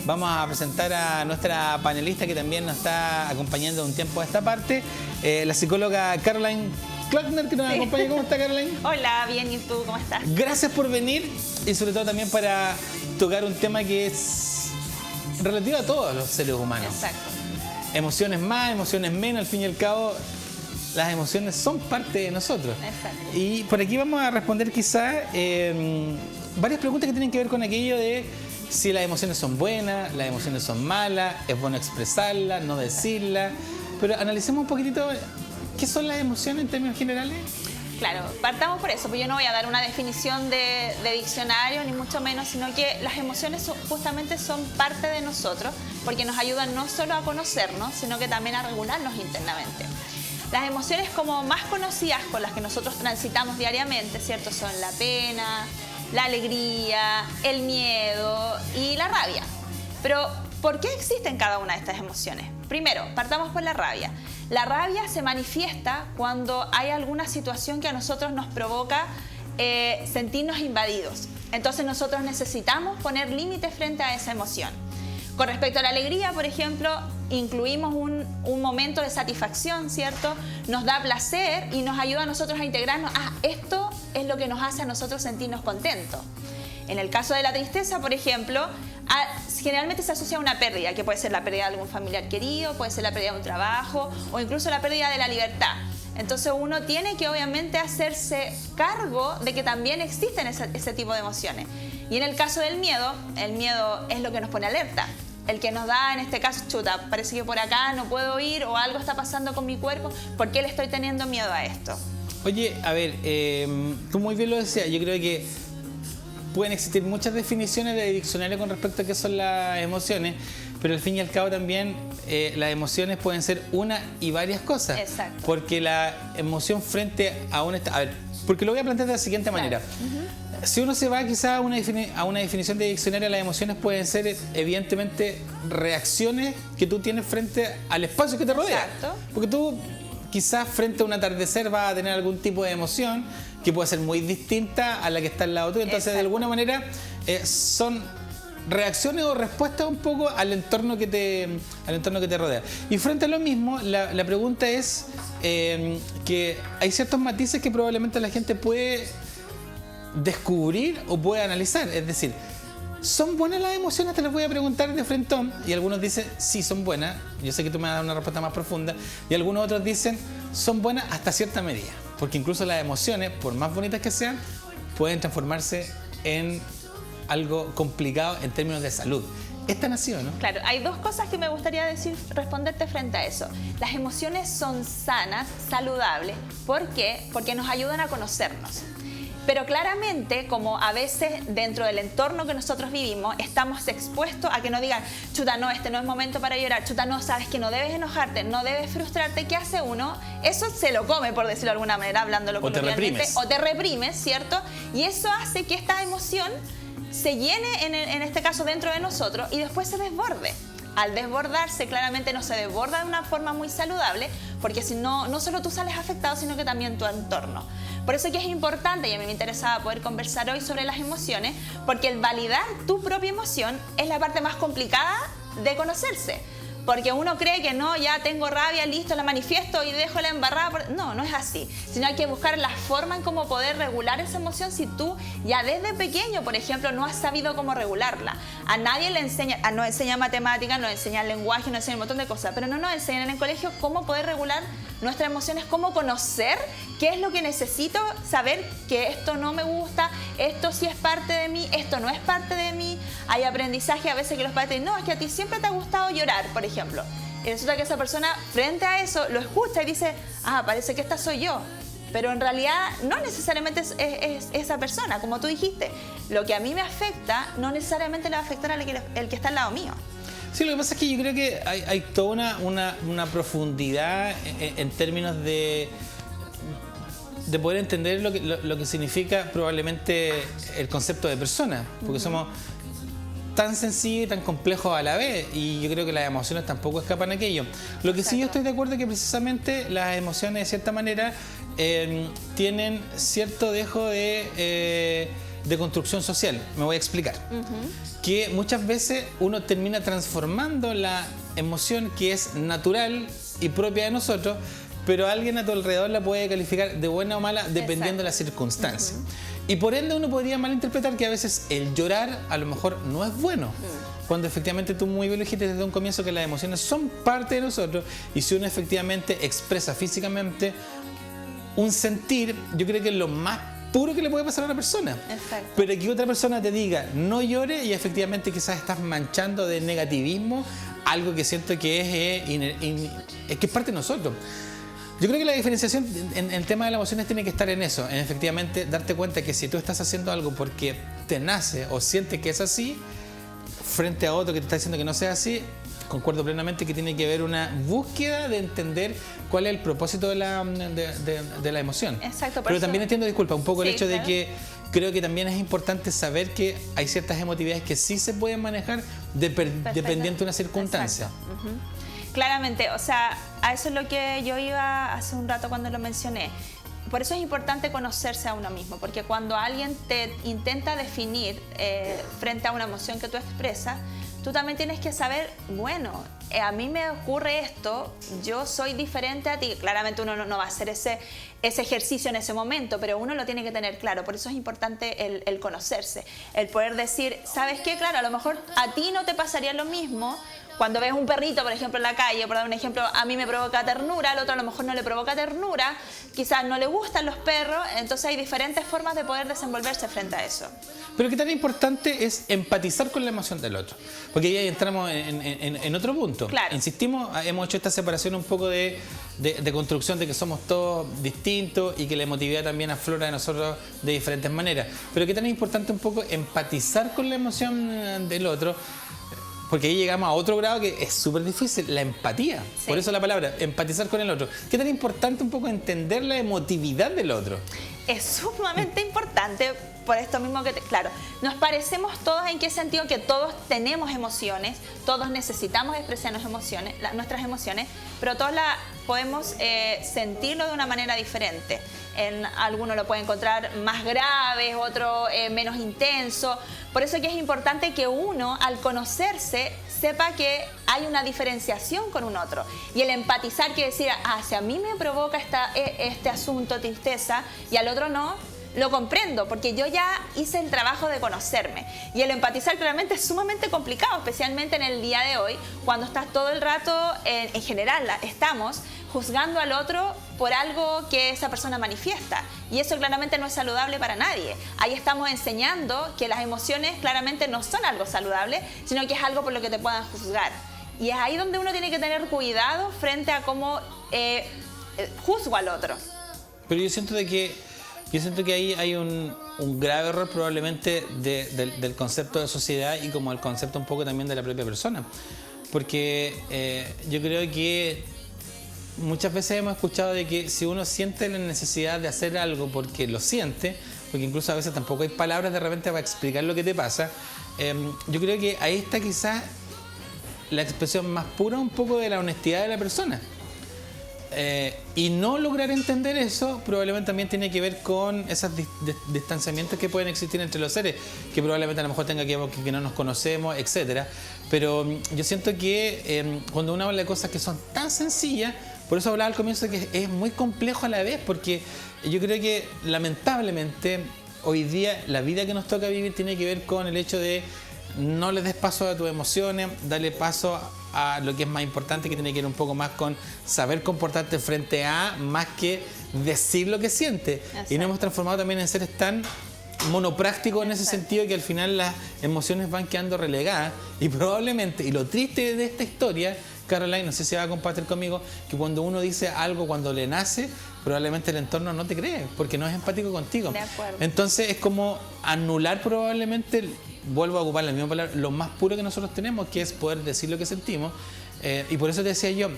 vamos a presentar a nuestra panelista que también nos está acompañando un tiempo a esta parte, la psicóloga Caroline Klockner, que nos acompaña. ¿Cómo está, Caroline? Hola, bien, ¿y tú cómo estás? Gracias por venir y sobre todo también para tocar un tema que es relativo a todos los seres humanos. Exacto. Emociones más, emociones menos, al fin y al cabo, las emociones son parte de nosotros. Exacto. Y por aquí vamos a responder quizás varias preguntas que tienen que ver con aquello de si las emociones son buenas, las emociones son malas, es bueno expresarlas, no decirlas. Pero analicemos un poquitito qué son las emociones en términos generales. Claro, partamos por eso, porque yo no voy a dar una definición de diccionario, ni mucho menos, sino que las emociones justamente son parte de nosotros, porque nos ayudan no solo a conocernos, sino que también a regularnos internamente. Las emociones como más conocidas con las que nosotros transitamos diariamente, ¿cierto? Son la pena, la alegría, el miedo y la rabia. Pero, ¿por qué existen cada una de estas emociones? Primero, partamos por la rabia. La rabia se manifiesta cuando hay alguna situación que a nosotros nos provoca sentirnos invadidos. Entonces nosotros necesitamos poner límites frente a esa emoción. Con respecto a la alegría, por ejemplo, incluimos un momento de satisfacción, ¿cierto? Nos da placer y nos ayuda a nosotros a integrarnos. Esto es lo que nos hace a nosotros sentirnos contentos. En el caso de la tristeza, por ejemplo, generalmente se asocia a una pérdida, que puede ser la pérdida de algún familiar querido, puede ser la pérdida de un trabajo o incluso la pérdida de la libertad. Entonces uno tiene que obviamente hacerse cargo de que también existen ese tipo de emociones. Y en el caso del miedo, el miedo es lo que nos pone alerta. El que nos da, en este caso, chuta, parece que por acá no puedo ir o algo está pasando con mi cuerpo, ¿por qué le estoy teniendo miedo a esto? Oye, a ver, tú muy bien lo decías, yo creo que pueden existir muchas definiciones de diccionario con respecto a qué son las emociones, pero al fin y al cabo también las emociones pueden ser una y varias cosas. Exacto. Porque la emoción frente a un estado... A ver, porque lo voy a plantear de la siguiente manera. Si uno se va quizás a una definición de diccionario, las emociones pueden ser evidentemente reacciones que tú tienes frente al espacio que te rodea. Exacto. Porque tú quizás frente a un atardecer vas a tener algún tipo de emoción que puede ser muy distinta a la que está al lado tuyo. Entonces, Exacto. de alguna manera, son reacciones o respuestas un poco al entorno que te rodea. Y frente a lo mismo, la pregunta es que hay ciertos matices que probablemente la gente puede descubrir o puede analizar. Es decir, ¿son buenas las emociones? Te las voy a preguntar de frentón. Y algunos dicen, sí, son buenas. Yo sé que tú me vas a dar una respuesta más profunda. Y algunos otros dicen, son buenas hasta cierta medida. Porque incluso las emociones, por más bonitas que sean, pueden transformarse en algo complicado en términos de salud. ¿Es tan así o no? Claro, hay dos cosas que me gustaría responderte frente a eso. Las emociones son sanas, saludables. ¿Por qué? Porque nos ayudan a conocernos. Pero claramente, como a veces dentro del entorno que nosotros vivimos, estamos expuestos a que nos digan, chuta, no, este no es momento para llorar, chuta, no, sabes que no debes enojarte, no debes frustrarte. ¿Qué hace uno? Eso se lo come, por decirlo de alguna manera, hablándolo coloquialmente. O te reprimes, ¿cierto? Y eso hace que esta emoción se llene, en este caso, dentro de nosotros y después se desborde. Al desbordarse, claramente no se desborda de una forma muy saludable, porque si no, no solo tú sales afectado, sino que también tu entorno. Por eso que es importante, y a mí me interesaba poder conversar hoy sobre las emociones, porque el validar tu propia emoción es la parte más complicada de conocerse. Porque uno cree que no, ya tengo rabia, listo, la manifiesto y dejo la embarrada. No, no es así. Sino hay que buscar la forma en cómo poder regular esa emoción si tú ya desde pequeño, por ejemplo, no has sabido cómo regularla. A nadie le enseña, nos enseña matemáticas, nos enseña lenguaje, nos enseña un montón de cosas, pero no nos enseñan en el colegio cómo poder regular nuestras emociones, cómo conocer qué es lo que necesito, saber que esto no me gusta, esto sí es parte de mí, esto no es parte de mí. Hay aprendizaje a veces que los padres dicen, no, es que a ti siempre te ha gustado llorar, por ejemplo. Y resulta que esa persona frente a eso lo escucha y dice, parece que esta soy yo. Pero en realidad no necesariamente es esa persona, como tú dijiste. Lo que a mí me afecta no necesariamente le va a afectar al que está al lado mío. Sí, lo que pasa es que yo creo que hay toda una profundidad en términos de poder entender lo que significa probablemente el concepto de persona, porque somos tan sencillos y tan complejos a la vez, y yo creo que las emociones tampoco escapan a aquello. Lo que sí yo estoy de acuerdo es que precisamente las emociones de cierta manera tienen cierto dejo de de construcción social. Me voy a explicar. Que muchas veces uno termina transformando la emoción que es natural y propia de nosotros, pero alguien a tu alrededor la puede calificar de buena o mala dependiendo de las circunstancias. Y por ende uno podría malinterpretar que a veces el llorar a lo mejor no es bueno. Cuando efectivamente tú muy bien lo dijiste desde un comienzo, que las emociones son parte de nosotros, y si uno efectivamente expresa físicamente un sentir, yo creo que es lo más puro que le puede pasar a una persona. Exacto. Pero que otra persona te diga no llore, y efectivamente quizás estás manchando de negativismo algo que siento que es que es parte de nosotros. Yo creo que la diferenciación en el tema de las emociones tiene que estar en eso, en efectivamente darte cuenta que si tú estás haciendo algo porque te nace o sientes que es así, frente a otro que te está diciendo que no sea así, concuerdo plenamente que tiene que haber una búsqueda de entender cuál es el propósito de la emoción. Exacto. Pero también entiendo, disculpa, un poco el hecho claro, de que creo que también es importante saber que hay ciertas emotividades que sí se pueden manejar dependiendo de una circunstancia. Claramente, o sea, a eso es lo que yo iba hace un rato cuando lo mencioné. Por eso es importante conocerse a uno mismo, porque cuando alguien te intenta definir frente a una emoción que tú expresas, tú también tienes que saber, bueno, a mí me ocurre esto, yo soy diferente a ti. Claramente uno no va a hacer ese ejercicio en ese momento, pero uno lo tiene que tener claro. Por eso es importante el conocerse, el poder decir, ¿sabes qué? Claro, a lo mejor a ti no te pasaría lo mismo. Cuando ves un perrito, por ejemplo, en la calle, por dar un ejemplo, a mí me provoca ternura, al otro a lo mejor no le provoca ternura, quizás no le gustan los perros, entonces hay diferentes formas de poder desenvolverse frente a eso. Pero qué tan importante es empatizar con la emoción del otro, porque ahí entramos en otro punto. Claro. Insistimos, hemos hecho esta separación un poco de construcción de que somos todos distintos y que la emotividad también aflora de nosotros de diferentes maneras. Pero qué tan importante un poco empatizar con la emoción del otro, porque ahí llegamos a otro grado que es súper difícil, la empatía. Sí. Por eso la palabra, empatizar con el otro. ¿Qué tan importante un poco entender la emotividad del otro? Es sumamente importante por esto mismo que, claro, nos parecemos todos en qué sentido, que todos tenemos emociones, todos necesitamos expresar nuestras emociones, pero todos podemos sentirlo de una manera diferente. En algunos lo pueden encontrar más graves, otro menos intenso. Por eso que es importante que uno, al conocerse, sepa que hay una diferenciación con un otro. Y el empatizar quiere decir, si a mí me provoca este asunto, tristeza, y al otro no, lo comprendo, porque yo ya hice el trabajo de conocerme. Y el empatizar claramente es sumamente complicado, especialmente en el día de hoy, cuando estás todo el rato, en general, estamos juzgando al otro por algo que esa persona manifiesta. Y eso claramente no es saludable para nadie. Ahí estamos enseñando que las emociones claramente no son algo saludable, sino que es algo por lo que te puedan juzgar. Y es ahí donde uno tiene que tener cuidado frente a cómo juzgo al otro. Pero yo siento que ahí hay un grave error probablemente del concepto de sociedad y como el concepto un poco también de la propia persona. Porque yo creo que muchas veces hemos escuchado de que si uno siente la necesidad de hacer algo porque lo siente, porque incluso a veces tampoco hay palabras de repente para explicar lo que te pasa, yo creo que ahí está quizás la expresión más pura un poco de la honestidad de la persona. Y no lograr entender eso probablemente también tiene que ver con esos distanciamientos que pueden existir entre los seres, que probablemente a lo mejor tenga que ver que no nos conocemos, etcétera. Pero yo siento que cuando uno habla de cosas que son tan sencillas, por eso hablaba al comienzo de que es muy complejo a la vez, porque yo creo que lamentablemente hoy día la vida que nos toca vivir tiene que ver con el hecho de no le des paso a tus emociones, dale paso a lo que es más importante, que tiene que ver un poco más con saber comportarte frente a, más que decir lo que sientes. Y nos hemos transformado también en seres tan monoprácticos en ese sentido, que al final las emociones van quedando relegadas. Y probablemente, y lo triste de esta historia, Caroline, no sé si va a compartir conmigo, que cuando uno dice algo cuando le nace, probablemente el entorno no te cree, porque no es empático contigo. De acuerdo. Entonces es como anular probablemente, vuelvo a ocupar la misma palabra, lo más puro que nosotros tenemos, que es poder decir lo que sentimos. Y por eso te decía yo,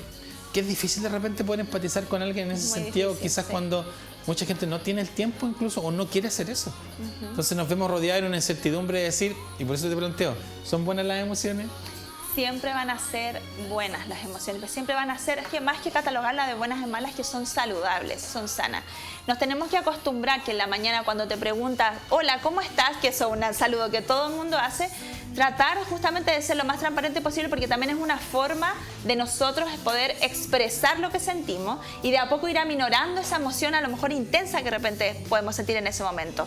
que es difícil de repente poder empatizar con alguien en ese sentido, difícil, quizás sí. Cuando mucha gente no tiene el tiempo incluso o no quiere hacer eso. Entonces nos vemos rodeados en una incertidumbre de decir, y por eso te planteo, ¿son buenas las emociones? siempre van a ser buenas las emociones, siempre van a ser, es que más que catalogarlas de buenas y malas, que son saludables, son sanas. Nos tenemos que acostumbrar que en la mañana cuando te preguntas, hola, ¿cómo estás? Que eso es un saludo que todo el mundo hace, tratar justamente de ser lo más transparente posible, porque también es una forma de nosotros poder expresar lo que sentimos y de a poco ir aminorando esa emoción a lo mejor intensa que de repente podemos sentir en ese momento.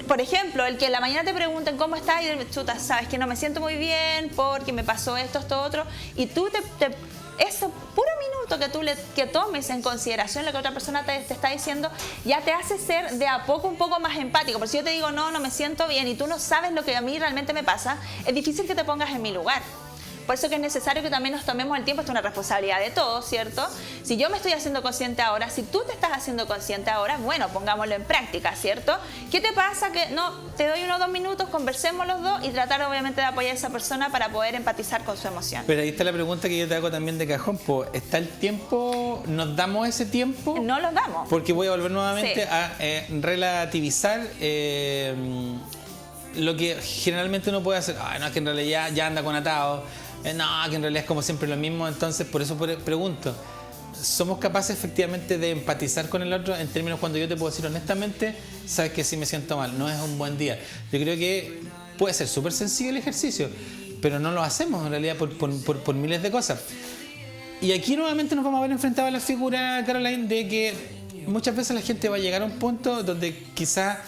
Por ejemplo, el que en la mañana te pregunten cómo estás y chuta, sabes que no me siento muy bien porque me pasó esto, esto, otro, y tú ese puro minuto que tú que tomes en consideración lo que otra persona te está diciendo, ya te hace ser de a poco un poco más empático. Porque si yo te digo, no me siento bien y tú no sabes lo que a mí realmente me pasa, es difícil que te pongas en mi lugar. Por eso que es necesario que también nos tomemos el tiempo, esto es una responsabilidad de todos, ¿cierto? Si yo me estoy haciendo consciente ahora, si tú te estás haciendo consciente ahora, bueno, pongámoslo en práctica, ¿cierto? ¿Qué te pasa? Que no, te doy 1 o 2 minutos, conversemos los dos y tratar obviamente de apoyar a esa persona para poder empatizar con su emoción. Pero ahí está la pregunta que yo te hago también de cajón, ¿está el tiempo, nos damos ese tiempo? No los damos. Porque voy a volver nuevamente sí. a relativizar lo que generalmente uno puede hacer. No, es que en realidad ya anda con atado. No, que en realidad es como siempre lo mismo. Entonces, por eso pregunto, ¿somos capaces efectivamente de empatizar con el otro en términos cuando yo te puedo decir honestamente, sabes que sí me siento mal, no es un buen día? Yo creo que puede ser súper sencillo el ejercicio, pero no lo hacemos en realidad por miles de cosas. Y aquí nuevamente nos vamos a ver enfrentados a la figura, Caroline, de que muchas veces la gente va a llegar a un punto donde quizá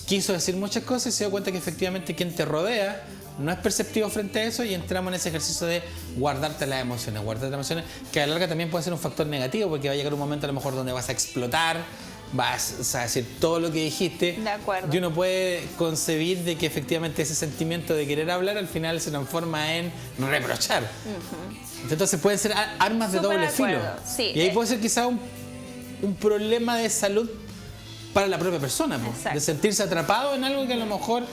quiso decir muchas cosas y se da cuenta que efectivamente quien te rodea no es perceptivo frente a eso, y entramos en ese ejercicio de guardarte las emociones, que a la larga también puede ser un factor negativo, porque va a llegar un momento a lo mejor donde vas a explotar, vas a decir todo lo que dijiste. De acuerdo. Y uno puede concebir de que efectivamente ese sentimiento de querer hablar al final se transforma en reprochar. Entonces pueden ser armas de doble filo. Sí. Y ahí puede ser quizá un problema de salud para la propia persona, de sentirse atrapado en algo que a lo mejor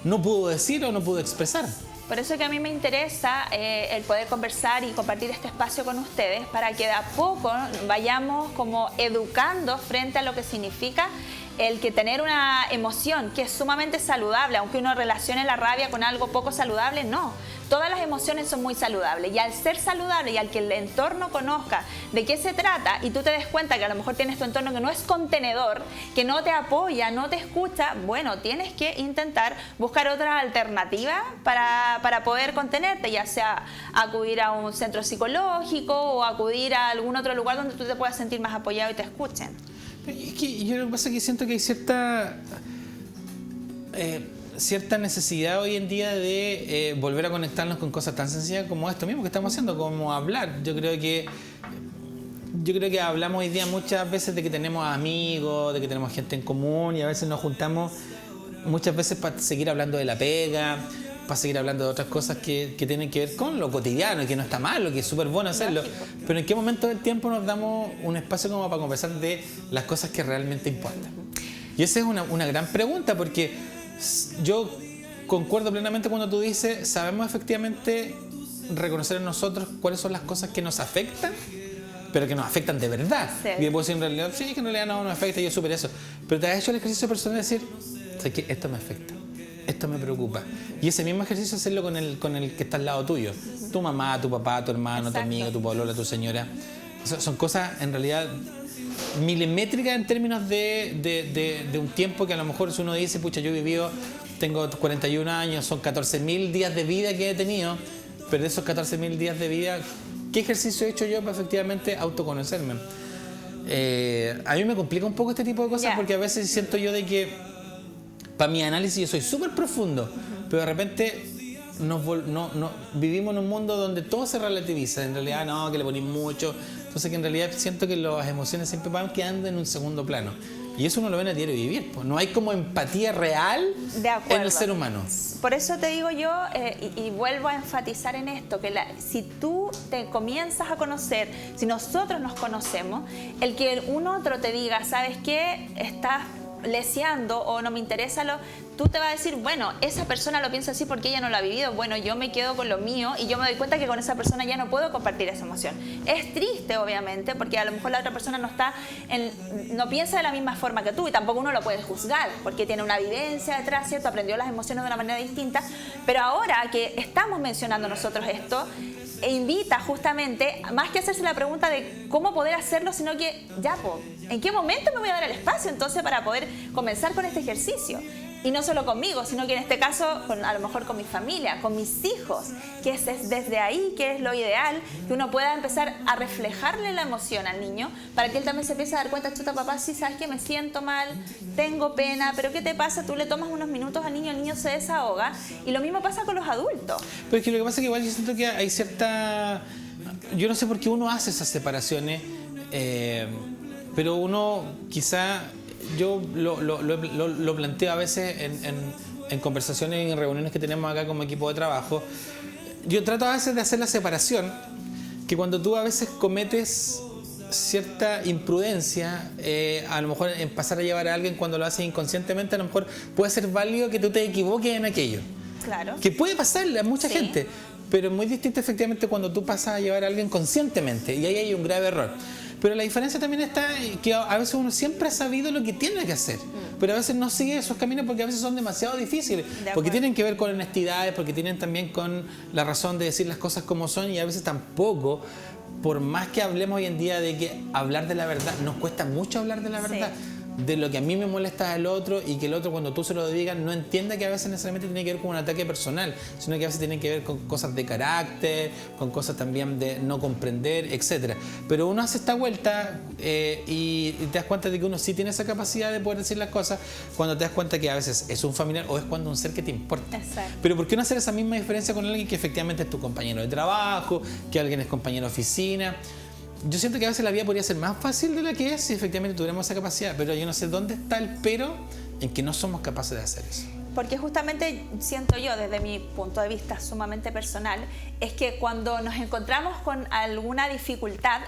no pudo decir o no pudo expresar. Por eso que a mí me interesa el poder conversar y compartir este espacio con ustedes, para que de a poco vayamos como educando frente a lo que significa el que tener una emoción que es sumamente saludable, aunque uno relacione la rabia con algo poco saludable, no. Todas las emociones son muy saludables, y al ser saludable y al que el entorno conozca de qué se trata y tú te des cuenta que a lo mejor tienes tu entorno que no es contenedor, que no te apoya, no te escucha, bueno, tienes que intentar buscar otra alternativa para poder contenerte, ya sea acudir a un centro psicológico o acudir a algún otro lugar donde tú te puedas sentir más apoyado y te escuchen. Es que yo lo que pasa es que siento que hay cierta necesidad hoy en día de volver a conectarnos con cosas tan sencillas como esto mismo que estamos haciendo, como hablar. Yo creo que hablamos hoy día muchas veces de que tenemos amigos, de que tenemos gente en común, y a veces nos juntamos muchas veces para seguir hablando de la pega, para seguir hablando de otras cosas que tienen que ver con lo cotidiano, y que no está mal, lo que es súper bueno hacerlo. Pero ¿en qué momento del tiempo nos damos un espacio como para conversar de las cosas que realmente importan? Y esa es una gran pregunta, porque yo concuerdo plenamente cuando tú dices, sabemos efectivamente reconocer en nosotros cuáles son las cosas que nos afectan, pero que nos afectan de verdad. Sí. Y después en realidad, sí, que en realidad no nos afecta, yo supero eso. Pero te has hecho el ejercicio personal de decir, ¿sabes qué? Esto me afecta, esto me preocupa. Y ese mismo ejercicio hacerlo con el que está al lado tuyo. Tu mamá, tu papá, tu hermano, tu amigo, tu polola, tu señora. Son cosas en realidad milimétricas en términos de un tiempo que a lo mejor si uno dice, pucha, yo he vivido, tengo 41 años, son 14.000 días de vida que he tenido, pero de esos 14.000 días de vida, ¿qué ejercicio he hecho yo para efectivamente autoconocerme? A mí me complica un poco este tipo de cosas, porque a veces siento yo de que para mi análisis yo soy súper profundo, pero de repente vivimos en un mundo donde todo se relativiza. En realidad no, que le ponís mucho. Entonces que en realidad siento que las emociones siempre van quedando en un segundo plano. Y eso uno lo ve en el diario vivir. Pues no hay como empatía real en el ser humano. Por eso te digo yo, y vuelvo a enfatizar en esto, que si tú te comienzas a conocer, si nosotros nos conocemos, el que un otro te diga, ¿sabes qué? Estás leseando o no me interesa tú te vas a decir, bueno, esa persona lo piensa así porque ella no lo ha vivido, bueno, yo me quedo con lo mío y yo me doy cuenta que con esa persona ya no puedo compartir esa emoción. Es triste, obviamente, porque a lo mejor la otra persona no piensa de la misma forma que tú y tampoco uno lo puede juzgar porque tiene una vivencia detrás, ¿cierto? Aprendió las emociones de una manera distinta, pero ahora que estamos mencionando nosotros esto, invita justamente, más que hacerse la pregunta de cómo poder hacerlo, sino que ya, ¿en qué momento me voy a dar el espacio entonces para poder comenzar con este ejercicio? Y no solo conmigo, sino que en este caso, a lo mejor con mi familia, con mis hijos, que es desde ahí que es lo ideal, que uno pueda empezar a reflejarle la emoción al niño, para que él también se empiece a dar cuenta, chuta, papá, sí, sabes que me siento mal, tengo pena, pero ¿qué te pasa? Tú le tomas unos minutos al niño se desahoga, y lo mismo pasa con los adultos. Pero es que lo que pasa es que igual yo siento que hay cierta... Yo no sé por qué uno hace esas separaciones, pero uno quizá... Yo lo planteo a veces en conversaciones y en reuniones que tenemos acá como equipo de trabajo. Yo trato a veces de hacer la separación, que cuando tú a veces cometes cierta imprudencia, a lo mejor en pasar a llevar a alguien cuando lo haces inconscientemente, a lo mejor puede ser válido que tú te equivoques en aquello. Claro. Que puede pasarle a mucha gente, pero es muy distinto efectivamente cuando tú pasas a llevar a alguien conscientemente, y ahí hay un grave error. Pero la diferencia también está que a veces uno siempre ha sabido lo que tiene que hacer, pero a veces no sigue esos caminos porque a veces son demasiado difíciles, porque tienen que ver con honestidades, porque tienen también con la razón de decir las cosas como son, y a veces tampoco, por más que hablemos hoy en día de que hablar de la verdad, nos cuesta mucho hablar de la verdad. De lo que a mí me molesta del otro, y que el otro, cuando tú se lo digas, no entienda que a veces necesariamente tiene que ver con un ataque personal, sino que a veces tiene que ver con cosas de carácter, con cosas también de no comprender, etc. Pero uno hace esta vuelta y te das cuenta de que uno sí tiene esa capacidad de poder decir las cosas cuando te das cuenta que a veces es un familiar o es cuando un ser que te importa. Exacto. Pero ¿por qué no hacer esa misma diferencia con alguien que efectivamente es tu compañero de trabajo, que alguien es compañero de oficina? Yo siento que a veces la vida podría ser más fácil de la que es si efectivamente tuviéramos esa capacidad, pero yo no sé dónde está el pero en que no somos capaces de hacer eso. Porque justamente siento yo, desde mi punto de vista sumamente personal, es que cuando nos encontramos con alguna dificultad,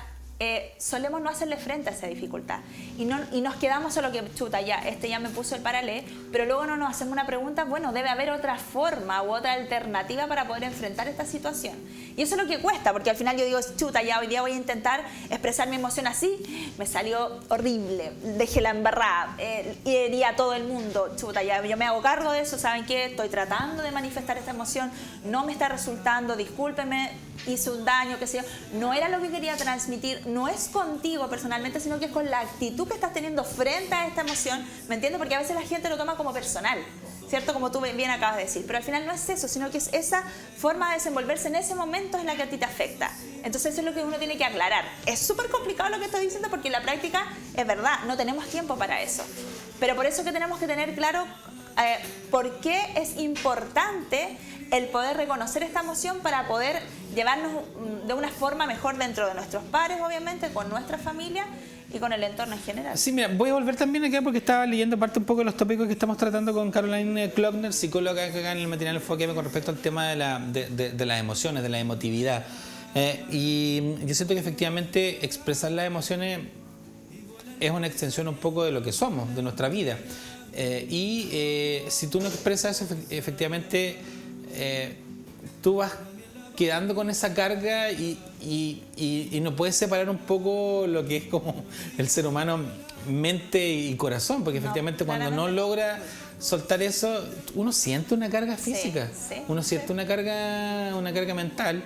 solemos no hacerle frente a esa dificultad y nos quedamos solo que, chuta, ya me puso el paralé, pero luego no nos hacemos una pregunta, bueno, debe haber otra forma u otra alternativa para poder enfrentar esta situación. Y eso es lo que cuesta, porque al final yo digo, chuta, ya hoy día voy a intentar expresar mi emoción así, me salió horrible, dejé la embarrada, y herí a todo el mundo, chuta, ya yo me hago cargo de eso, ¿saben qué? Estoy tratando de manifestar esta emoción, no me está resultando, discúlpenme, hice un daño, qué sé yo, no era lo que quería transmitir, no es contigo personalmente, sino que es con la actitud que estás teniendo frente a esta emoción, ¿me entiendes? Porque a veces la gente lo toma como personal, ¿cierto? Como tú bien acabas de decir, pero al final no es eso, sino que es esa forma de desenvolverse en ese momento es la que a ti te afecta. Entonces eso es lo que uno tiene que aclarar. Es súper complicado lo que estoy diciendo porque en la práctica es verdad, no tenemos tiempo para eso. Pero por eso que tenemos que tener claro por qué es importante el poder reconocer esta emoción para poder llevarnos de una forma mejor dentro de nuestros pares, obviamente, con nuestra familia y con el entorno en general. Sí, mira, voy a volver también acá porque estaba leyendo parte un poco de los tópicos que estamos tratando con Caroline Klockner, psicóloga acá en el matinal Enfoque con respecto al tema de las emociones, de la emotividad. Y yo siento que efectivamente expresar las emociones es una extensión un poco de lo que somos, de nuestra vida. Si tú no expresas eso, efectivamente tú vas quedando con esa carga y no puedes separar un poco lo que es como el ser humano, mente y corazón, porque efectivamente cuando no logra soltar eso, uno siente una carga física, uno siente una carga mental.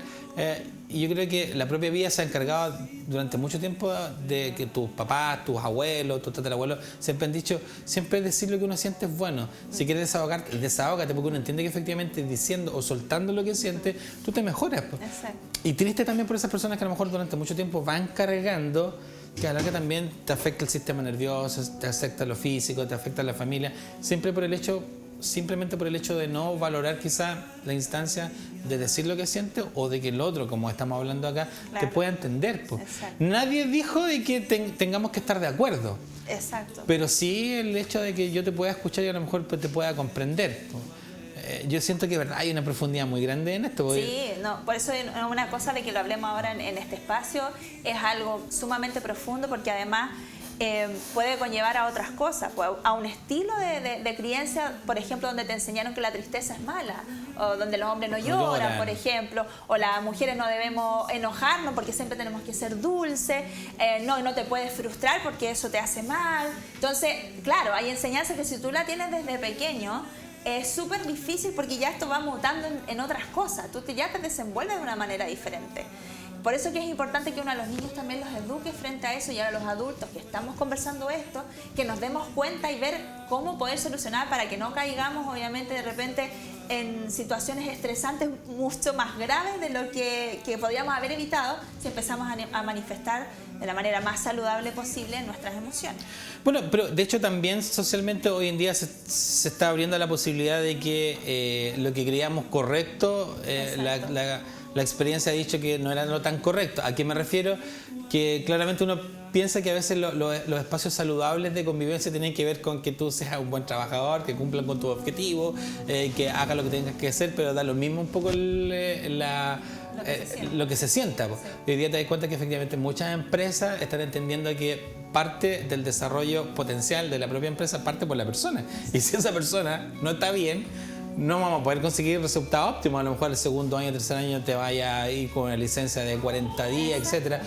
Y yo creo que la propia vida se ha encargado durante mucho tiempo de que tus papás, tus abuelos, tus tatarabuelos siempre han dicho, siempre decir lo que uno siente es bueno. Si quieres desahogarte, desahógate, porque uno entiende que efectivamente diciendo o soltando lo que sientes, tú te mejoras. Exacto. Y triste también por esas personas que a lo mejor durante mucho tiempo van cargando, que a la larga también te afecta el sistema nervioso, te afecta lo físico, te afecta la familia, simplemente por el hecho de no valorar quizá la instancia de decir lo que siente o de que el otro, como estamos hablando acá, te pueda entender. Nadie dijo de que tengamos que estar de acuerdo. Exacto. Pero sí el hecho de que yo te pueda escuchar y a lo mejor te pueda comprender. Yo siento que hay una profundidad muy grande en esto. Sí, no, por eso es una cosa de que lo hablemos ahora en este espacio, es algo sumamente profundo porque además puede conllevar a otras cosas, pues, a un estilo de crianza, por ejemplo, donde te enseñaron que la tristeza es mala, o donde los hombres no lloran, por ejemplo, o las mujeres no debemos enojarnos porque siempre tenemos que ser dulces, no te puedes frustrar porque eso te hace mal. Entonces, claro, hay enseñanzas que si tú la tienes desde pequeño, es súper difícil porque ya esto va mutando en otras cosas, ya te desenvuelves de una manera diferente. Por eso que es importante que uno a los niños también los eduque frente a eso, y a los adultos que estamos conversando esto, que nos demos cuenta y ver cómo poder solucionar para que no caigamos obviamente de repente en situaciones estresantes mucho más graves de lo que podríamos haber evitado si empezamos a manifestar de la manera más saludable posible nuestras emociones. Bueno, pero de hecho también socialmente hoy en día se está abriendo la posibilidad de que lo que creíamos correcto, la experiencia ha dicho que no era lo tan correcto. ¿A qué me refiero? Que claramente uno piensa que a veces los espacios saludables de convivencia tienen que ver con que tú seas un buen trabajador, que cumplan con tu objetivo, que hagas lo que tengas que hacer, pero da lo mismo un poco lo que se sienta. Sí. Hoy día te das cuenta que efectivamente muchas empresas están entendiendo que parte del desarrollo potencial de la propia empresa parte por la persona. Y si esa persona no está bien, no vamos a poder conseguir resultados óptimos. A lo mejor el segundo año, tercer año te vaya a ir con una licencia de 40 días, etcétera.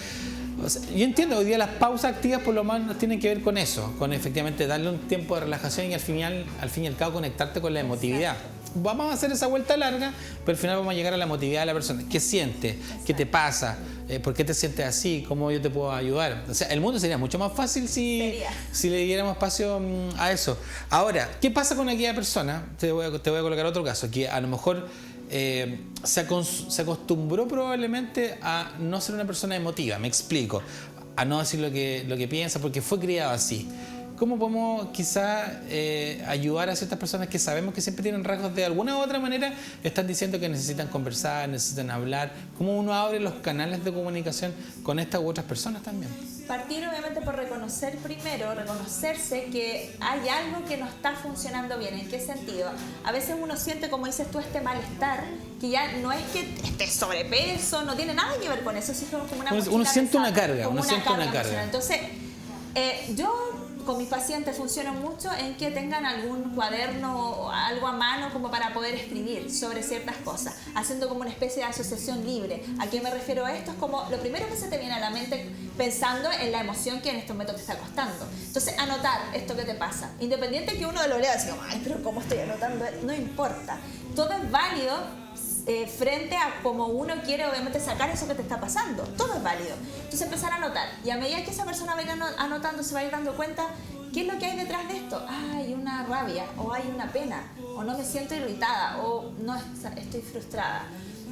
O sea, yo entiendo, hoy día las pausas activas por lo menos tienen que ver con eso, con efectivamente darle un tiempo de relajación y al fin y al cabo conectarte con la emotividad. Vamos a hacer esa vuelta larga, pero al final vamos a llegar a la emotividad de la persona. ¿Qué sientes? ¿Qué te pasa? ¿Por qué te sientes así? ¿Cómo yo te puedo ayudar? O sea, el mundo sería mucho más fácil si le diéramos espacio a eso. Ahora, ¿qué pasa con aquella persona? Te voy a colocar otro caso, que a lo mejor se acostumbró probablemente a no ser una persona emotiva, me explico, a no decir lo que piensa porque fue criado así. ¿Cómo podemos quizá ayudar a ciertas personas que sabemos que siempre tienen rasgos de alguna u otra manera, están diciendo que necesitan conversar, necesitan hablar? ¿Cómo uno abre los canales de comunicación con estas u otras personas también? Partir obviamente por reconocerse que hay algo que no está funcionando bien. ¿En qué sentido? A veces uno siente, como dices tú, este malestar, que ya no es que esté sobrepeso, no tiene nada que ver con eso, sino como una uno siente una carga, como una carga. Entonces, yo con mis pacientes funciono mucho en que tengan algún cuaderno o algo a mano como para poder escribir sobre ciertas cosas, haciendo como una especie de asociación libre. ¿A qué me refiero a esto? Es como lo primero que se te viene a la mente pensando en la emoción que en este momento te está costando. Entonces, anotar esto que te pasa. Independiente que uno lo lea así como, ay, pero ¿cómo estoy anotando? No importa. Todo es válido frente a cómo uno quiere obviamente sacar eso que te está pasando. Todo es válido. Entonces empezar a anotar, y a medida que esa persona va a ir anotando, se va a ir dando cuenta qué es lo que hay detrás de esto. Hay una rabia, o hay una pena, o no me siento irritada, o no estoy frustrada.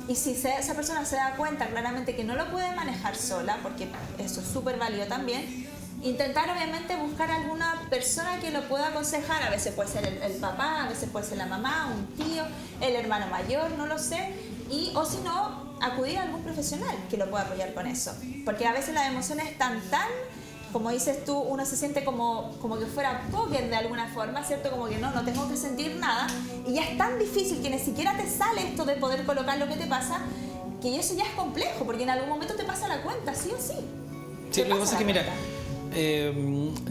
Y si esa persona se da cuenta claramente que no lo puede manejar sola, porque eso es súper válido también, intentar obviamente buscar alguna persona que lo pueda aconsejar. A veces puede ser el papá, a veces puede ser la mamá, un tío, el hermano mayor, no lo sé. O si no, acudir a algún profesional que lo pueda apoyar con eso. Porque a veces las emociones están tan, como dices tú, uno se siente como que fuera póker de alguna forma, ¿cierto? Como que no tengo que sentir nada. Y ya es tan difícil que ni siquiera te sale esto de poder colocar lo que te pasa, que eso ya es complejo, porque en algún momento te pasa la cuenta, sí o sí. Sí, lo que pasa es que, mira,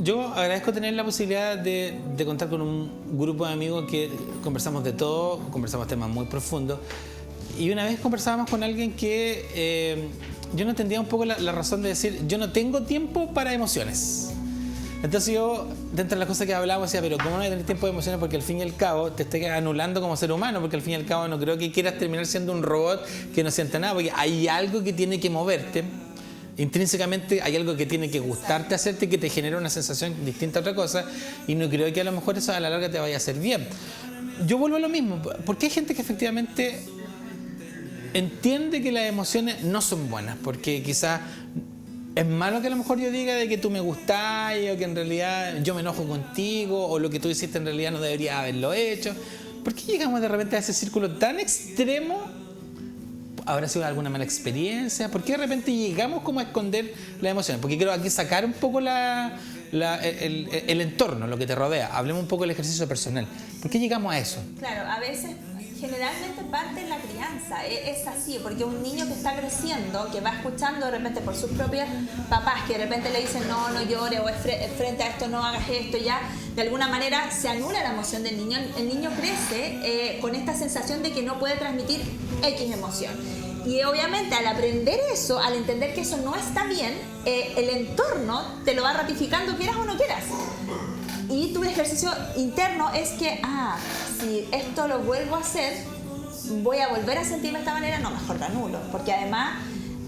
yo agradezco tener la posibilidad de contar con un grupo de amigos que conversamos de todo, conversamos temas muy profundos, y una vez conversábamos con alguien que yo no entendía un poco la razón de decir, yo no tengo tiempo para emociones. Entonces yo, dentro de las cosas que hablábamos, decía, pero ¿cómo no voy a tener tiempo de emociones? Porque al fin y al cabo te estoy anulando como ser humano, porque al fin y al cabo no creo que quieras terminar siendo un robot que no siente nada, porque hay algo que tiene que moverte. Intrínsecamente hay algo que tiene que gustarte, hacerte, que te genera una sensación distinta a otra cosa, y no creo que a lo mejor eso a la larga te vaya a hacer bien. Yo vuelvo a lo mismo, porque hay gente que efectivamente entiende que las emociones no son buenas, porque quizás es malo que a lo mejor yo diga de que tú me gustás, o que en realidad yo me enojo contigo, o lo que tú hiciste en realidad no debería haberlo hecho. ¿Por qué llegamos de repente a ese círculo tan extremo? ¿Habrá sido alguna mala experiencia? ¿Por qué de repente llegamos como a esconder las emociones? Porque quiero aquí sacar un poco el entorno, lo que te rodea. Hablemos un poco del ejercicio personal. ¿Por qué llegamos a eso? Claro, a veces Generalmente parte en la crianza, es así, porque un niño que está creciendo, que va escuchando de repente por sus propios papás, que de repente le dicen no llores, o frente a esto no hagas esto, ya de alguna manera se anula la emoción del niño. El niño crece con esta sensación de que no puede transmitir X emoción. Y obviamente al aprender eso, al entender que eso no está bien, el entorno te lo va ratificando quieras o no quieras. Y tu ejercicio interno es que, si esto lo vuelvo a hacer, voy a volver a sentirme de esta manera, no, mejor lo anulo. Porque además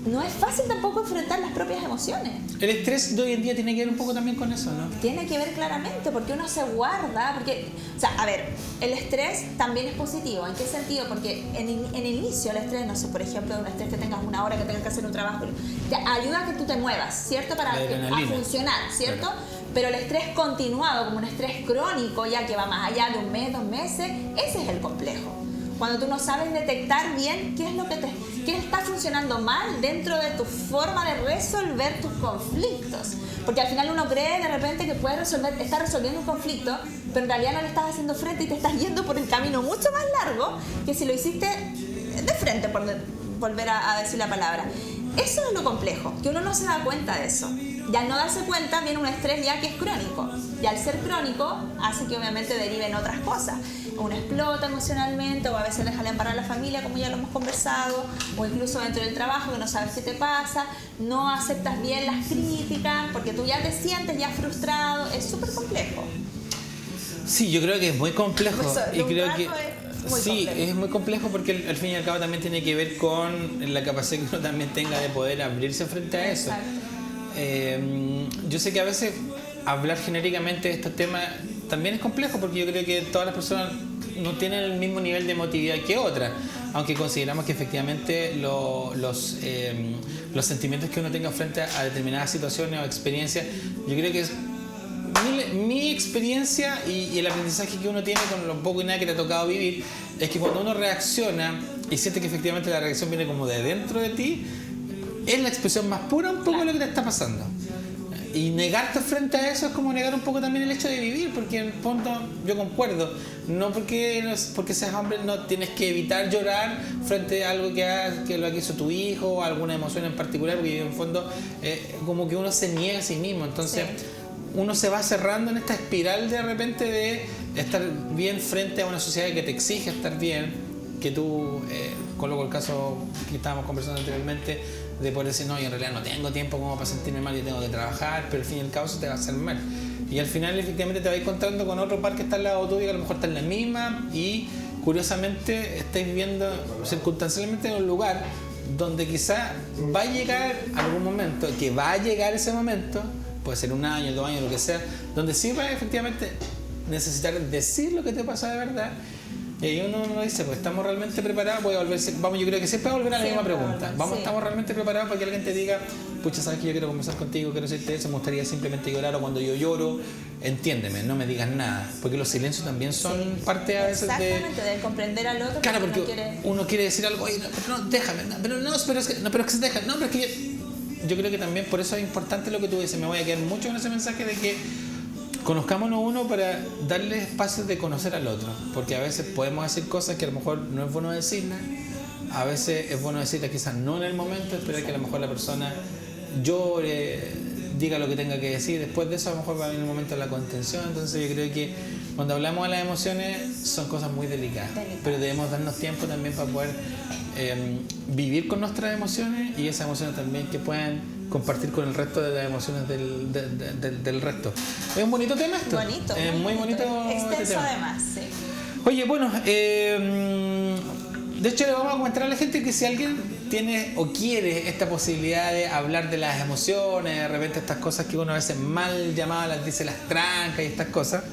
no es fácil tampoco enfrentar las propias emociones. El estrés de hoy en día tiene que ver un poco también con eso, ¿no? Tiene que ver claramente, porque uno se guarda, porque, o sea, a ver, el estrés también es positivo. ¿En qué sentido? Porque en el inicio el estrés, no sé, por ejemplo, de un estrés que tengas una hora que tengas que hacer un trabajo, te ayuda a que tú te muevas, ¿cierto? Para a funcionar, ¿cierto? Claro. Pero el estrés continuado, como un estrés crónico, ya que va más allá de un mes, 2 meses, ese es el complejo. Cuando tú no sabes detectar bien qué es lo que qué está funcionando mal dentro de tu forma de resolver tus conflictos. Porque al final uno cree de repente que puede estar resolviendo un conflicto, pero en realidad no le estás haciendo frente y te estás yendo por el camino mucho más largo que si lo hiciste de frente, por volver a decir la palabra. Eso es lo complejo, que uno no se da cuenta de eso. Y al no darse cuenta viene un estrés ya que es crónico. Y al ser crónico hace que obviamente deriven otras cosas. Uno explota emocionalmente, o a veces deja embarrar a la familia, como ya lo hemos conversado, o incluso dentro del trabajo que no sabes qué te pasa, no aceptas bien las críticas, porque tú ya te sientes ya frustrado. Es súper complejo. Sí, yo creo que es muy complejo. Y creo que sí, complejo. Es muy complejo porque al fin y al cabo también tiene que ver con la capacidad que uno también tenga de poder abrirse frente a eso. Yo sé que a veces hablar genéricamente de estos temas también es complejo, porque yo creo que todas las personas no tienen el mismo nivel de emotividad que otras, aunque consideramos que efectivamente los sentimientos que uno tenga frente a determinadas situaciones o experiencias, yo creo que es mi experiencia y el aprendizaje que uno tiene con lo poco y nada que te ha tocado vivir, es que cuando uno reacciona y siente que efectivamente la reacción viene como de dentro de ti, es la expresión más pura un poco de lo que te está pasando. Y negarte frente a eso es como negar un poco también el hecho de vivir, porque en el fondo yo concuerdo, no porque seas hombre no tienes que evitar llorar frente a algo que lo que hizo tu hijo o alguna emoción en particular, porque en el fondo como que uno se niega a sí mismo, entonces uno se va cerrando en esta espiral de repente de estar bien frente a una sociedad que te exige estar bien, que tú, coloco el caso que estábamos conversando anteriormente, de poder decir, no, yo en realidad no tengo tiempo como para sentirme mal, yo tengo que trabajar, pero al fin y al cabo eso te va a hacer mal. Y al final efectivamente te vas encontrando con otro par que está al lado tuyo, que a lo mejor está en la misma, y curiosamente estáis viviendo circunstancialmente en un lugar donde quizá va a llegar algún momento, que va a llegar ese momento, puede ser 1 año, 2 años, lo que sea, donde sí vas a efectivamente necesitar decir lo que te pasa de verdad. Y ahí uno dice, pues estamos realmente preparados, yo creo que siempre va a volver a la misma pregunta. Estamos realmente preparados para que alguien te diga, pucha, sabes que yo quiero conversar contigo, quiero decirte eso, me gustaría simplemente llorar, o cuando yo lloro, entiéndeme, no me digas nada. Porque los silencios también son parte a veces exactamente, de comprender al otro. Claro, porque uno quiere decir algo, oye, no, déjame, pero es que se deja, no, pero es que yo creo que también por eso es importante lo que tú dices, me voy a quedar mucho con ese mensaje de que conozcámonos uno para darle espacio de conocer al otro, porque a veces podemos decir cosas que a lo mejor no es bueno decirlas, a veces es bueno decirlas quizás no en el momento, esperar que a lo mejor la persona llore, diga lo que tenga que decir, después de eso a lo mejor va a venir un momento de la contención. Entonces yo creo que cuando hablamos de las emociones son cosas muy delicadas, pero debemos darnos tiempo también para poder vivir con nuestras emociones, y esas emociones también que puedan compartir con el resto de las emociones del resto. Es un bonito tema esto. Bonito. Es muy bonito. Extenso este tema. además, sí. Oye, bueno, de hecho le vamos a comentar a la gente que si alguien tiene o quiere esta posibilidad de hablar de las emociones, de repente estas cosas que uno a veces mal llamadas las dice las trancas y estas cosas,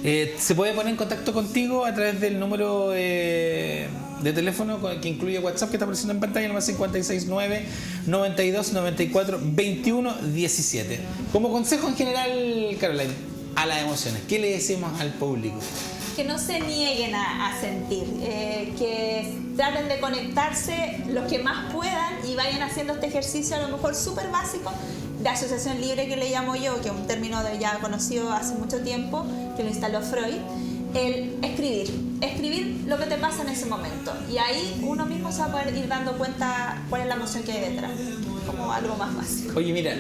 se puede poner en contacto contigo a través del número de teléfono que incluye WhatsApp, que está apareciendo en pantalla, el más 569 92 94 21 17. Como consejo en general, Caroline, a las emociones, ¿qué le decimos al público? Que no se nieguen a sentir, que traten de conectarse los que más puedan y vayan haciendo este ejercicio a lo mejor súper básico de asociación libre, que le llamo yo, que es un término ya conocido hace mucho tiempo, que lo instaló Freud, el escribir. escribir lo que te pasa en ese momento. Y ahí uno mismo se va a poder ir dando cuenta cuál es la emoción que hay detrás. Como algo más básico. Oye, mira,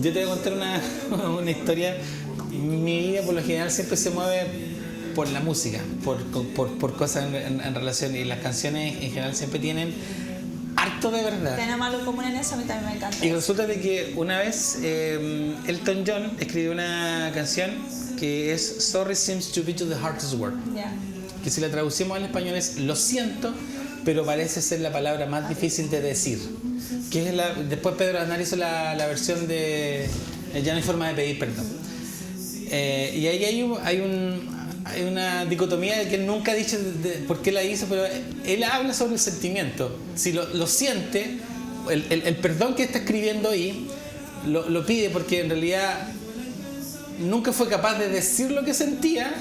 yo te voy a contar una historia. Mi vida por lo general siempre se mueve por la música, por cosas en relación, y las canciones en general siempre tienen harto de verdad. Tenemos algo común en eso, a mí también me encanta. Y resulta de que una vez Elton John escribió una canción que es Sorry seems to be to the hardest word. Yeah. Que si la traducimos al español es lo siento, pero parece ser la palabra más difícil de decir. Que es después Pedro Aznar hizo la versión de Ya no hay forma de pedir perdón. Y ahí hay una dicotomía de que él nunca ha dicho por qué la hizo, pero él habla sobre el sentimiento. Si lo siente, el perdón que está escribiendo ahí lo pide porque en realidad nunca fue capaz de decir lo que sentía,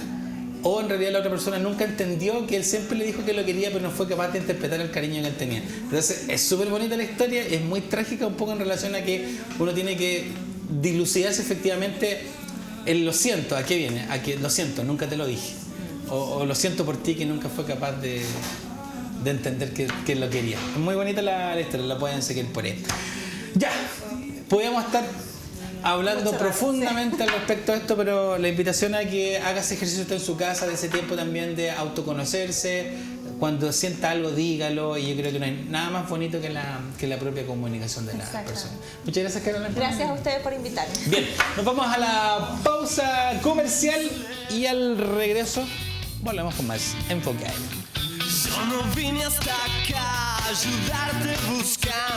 o en realidad la otra persona nunca entendió que él siempre le dijo que lo quería, pero no fue capaz de interpretar el cariño que él tenía. Entonces es súper bonita la historia, es muy trágica un poco en relación a que uno tiene que dilucidarse efectivamente el lo siento, ¿a qué viene? A que lo siento, nunca te lo dije. O lo siento por ti, que nunca fue capaz de entender que lo quería. Es muy bonita la historia, la pueden seguir por ahí. Ya, podríamos estar hablando profundamente al respecto de esto, pero la invitación a que hagas ejercicio usted en su casa, de ese tiempo también de autoconocerse. Cuando sienta algo, dígalo, y yo creo que no hay nada más bonito que la propia comunicación de las personas. Muchas gracias, Carolina. Gracias a ustedes por invitarme. Bien, nos vamos a la pausa comercial y al regreso volvemos con más Enfoque. Yo no vine hasta acá a ayudarte a buscar